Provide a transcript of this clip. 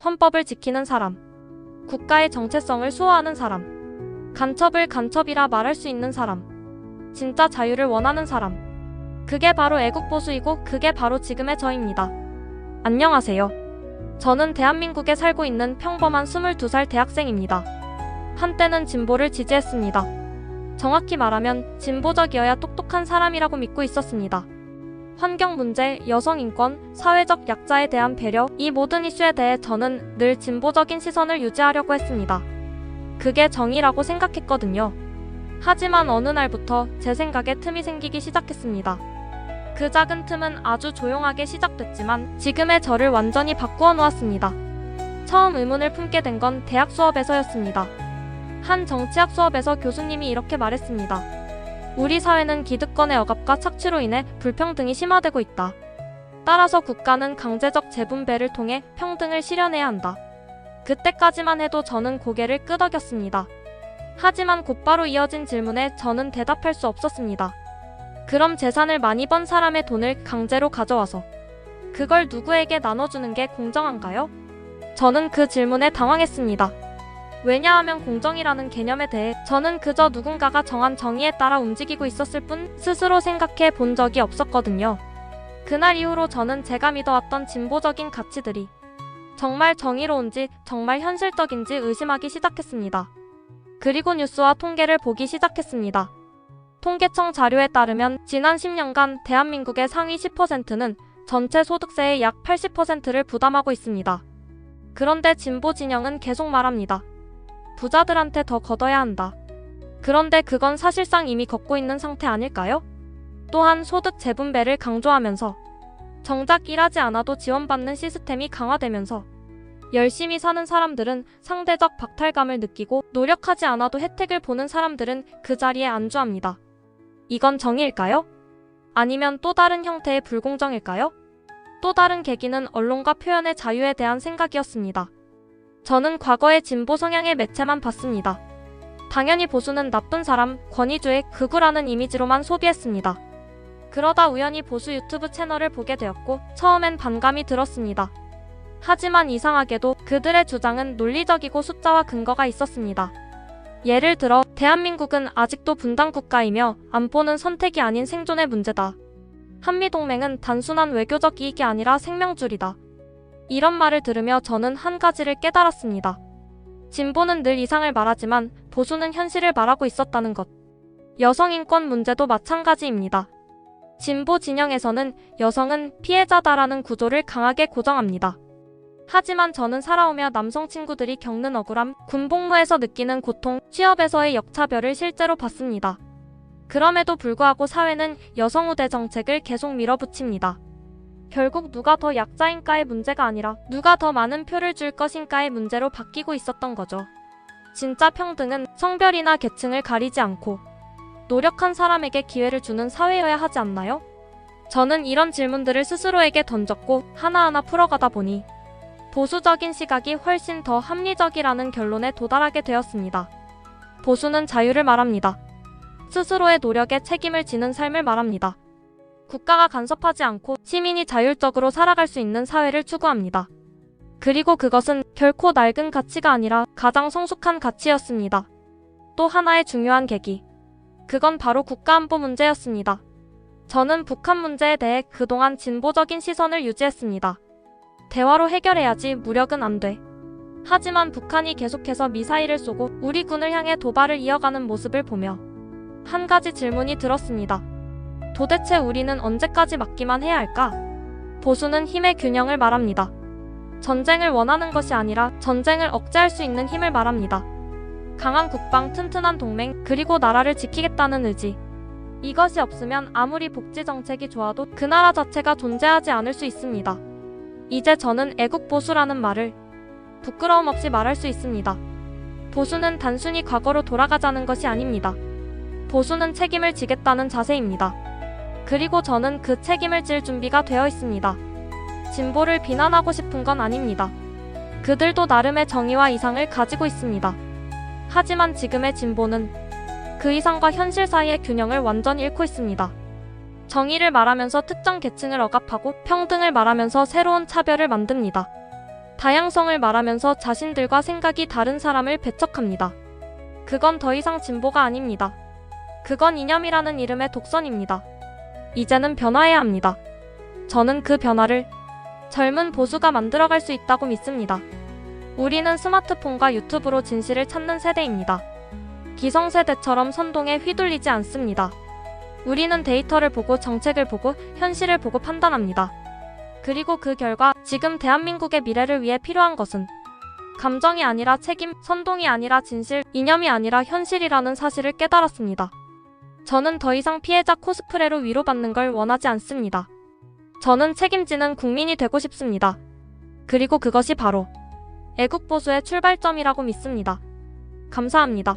헌법을 지키는 사람, 국가의 정체성을 수호하는 사람, 간첩을 간첩이라 말할 수 있는 사람, 진짜 자유를 원하는 사람. 그게 바로 애국보수이고 그게 바로 지금의 저입니다. 안녕하세요. 저는 대한민국에 살고 있는 평범한 22살 대학생입니다. 한때는 진보를 지지했습니다. 정확히 말하면 진보적이어야 똑똑한 사람이라고 믿고 있었습니다. 환경 문제, 여성 인권, 사회적 약자에 대한 배려, 이 모든 이슈에 대해 저는 늘 진보적인 시선을 유지하려고 했습니다. 그게 정의라고 생각했거든요. 하지만 어느 날부터 제 생각에 틈이 생기기 시작했습니다. 그 작은 틈은 아주 조용하게 시작됐지만 지금의 저를 완전히 바꾸어 놓았습니다. 처음 의문을 품게 된 건 대학 수업에서였습니다. 한 정치학 수업에서 교수님이 이렇게 말했습니다. 우리 사회는 기득권의 억압과 착취로 인해 불평등이 심화되고 있다. 따라서 국가는 강제적 재분배를 통해 평등을 실현해야 한다. 그때까지만 해도 저는 고개를 끄덕였습니다. 하지만 곧바로 이어진 질문에 저는 대답할 수 없었습니다. 그럼 재산을 많이 번 사람의 돈을 강제로 가져와서 그걸 누구에게 나눠주는 게 공정한가요? 저는 그 질문에 당황했습니다. 왜냐하면 공정이라는 개념에 대해 저는 그저 누군가가 정한 정의에 따라 움직이고 있었을 뿐 스스로 생각해 본 적이 없었거든요. 그날 이후로 저는 제가 믿어왔던 진보적인 가치들이 정말 정의로운지 정말 현실적인지 의심하기 시작했습니다. 그리고 뉴스와 통계를 보기 시작했습니다. 통계청 자료에 따르면 지난 10년간 대한민국의 상위 10%는 전체 소득세의 약 80%를 부담하고 있습니다. 그런데 진보 진영은 계속 말합니다. 부자들한테 더 걷어야 한다. 그런데 그건 사실상 이미 걷고 있는 상태 아닐까요? 또한 소득 재분배를 강조하면서 정작 일하지 않아도 지원받는 시스템이 강화되면서 열심히 사는 사람들은 상대적 박탈감을 느끼고 노력하지 않아도 혜택을 보는 사람들은 그 자리에 안주합니다. 이건 정의일까요? 아니면 또 다른 형태의 불공정일까요? 또 다른 계기는 언론과 표현의 자유에 대한 생각이었습니다. 저는 과거의 진보 성향의 매체만 봤습니다. 당연히 보수는 나쁜 사람, 권위주의 극우라는 이미지로만 소비했습니다. 그러다 우연히 보수 유튜브 채널을 보게 되었고 처음엔 반감이 들었습니다. 하지만 이상하게도 그들의 주장은 논리적이고 숫자와 근거가 있었습니다. 예를 들어 대한민국은 아직도 분단국가이며 안보는 선택이 아닌 생존의 문제다. 한미동맹은 단순한 외교적 이익이 아니라 생명줄이다. 이런 말을 들으며 저는 한 가지를 깨달았습니다. 진보는 늘 이상을 말하지만 보수는 현실을 말하고 있었다는 것. 여성 인권 문제도 마찬가지입니다. 진보 진영에서는 여성은 피해자다라는 구조를 강하게 고정합니다. 하지만 저는 살아오며 남성 친구들이 겪는 억울함, 군복무에서 느끼는 고통, 취업에서의 역차별을 실제로 봤습니다. 그럼에도 불구하고 사회는 여성 우대 정책을 계속 밀어붙입니다. 결국 누가 더 약자인가의 문제가 아니라 누가 더 많은 표를 줄 것인가의 문제로 바뀌고 있었던 거죠. 진짜 평등은 성별이나 계층을 가리지 않고 노력한 사람에게 기회를 주는 사회여야 하지 않나요? 저는 이런 질문들을 스스로에게 던졌고 하나하나 풀어가다 보니 보수적인 시각이 훨씬 더 합리적이라는 결론에 도달하게 되었습니다. 보수는 자유를 말합니다. 스스로의 노력에 책임을 지는 삶을 말합니다. 국가가 간섭하지 않고 시민이 자율적으로 살아갈 수 있는 사회를 추구합니다. 그리고 그것은 결코 낡은 가치가 아니라 가장 성숙한 가치였습니다. 또 하나의 중요한 계기. 그건 바로 국가안보 문제였습니다. 저는 북한 문제에 대해 그동안 진보적인 시선을 유지했습니다. 대화로 해결해야지 무력은 안 돼. 하지만 북한이 계속해서 미사일을 쏘고 우리 군을 향해 도발을 이어가는 모습을 보며 한 가지 질문이 들었습니다. 도대체 우리는 언제까지 막기만 해야 할까? 보수는 힘의 균형을 말합니다. 전쟁을 원하는 것이 아니라 전쟁을 억제할 수 있는 힘을 말합니다. 강한 국방, 튼튼한 동맹, 그리고 나라를 지키겠다는 의지. 이것이 없으면 아무리 복지 정책이 좋아도 그 나라 자체가 존재하지 않을 수 있습니다. 이제 저는 애국보수라는 말을 부끄러움 없이 말할 수 있습니다. 보수는 단순히 과거로 돌아가자는 것이 아닙니다. 보수는 책임을 지겠다는 자세입니다. 그리고 저는 그 책임을 질 준비가 되어 있습니다. 진보를 비난하고 싶은 건 아닙니다. 그들도 나름의 정의와 이상을 가지고 있습니다. 하지만 지금의 진보는 그 이상과 현실 사이의 균형을 완전히 잃고 있습니다. 정의를 말하면서 특정 계층을 억압하고 평등을 말하면서 새로운 차별을 만듭니다. 다양성을 말하면서 자신들과 생각이 다른 사람을 배척합니다. 그건 더 이상 진보가 아닙니다. 그건 이념이라는 이름의 독선입니다. 이제는 변화해야 합니다. 저는 그 변화를 젊은 보수가 만들어갈 수 있다고 믿습니다. 우리는 스마트폰과 유튜브로 진실을 찾는 세대입니다. 기성세대처럼 선동에 휘둘리지 않습니다. 우리는 데이터를 보고 정책을 보고 현실을 보고 판단합니다. 그리고 그 결과 지금 대한민국의 미래를 위해 필요한 것은 감정이 아니라 책임, 선동이 아니라 진실, 이념이 아니라 현실이라는 사실을 깨달았습니다. 저는 더 이상 피해자 코스프레로 위로받는 걸 원하지 않습니다. 저는 책임지는 국민이 되고 싶습니다. 그리고 그것이 바로 애국보수의 출발점이라고 믿습니다. 감사합니다.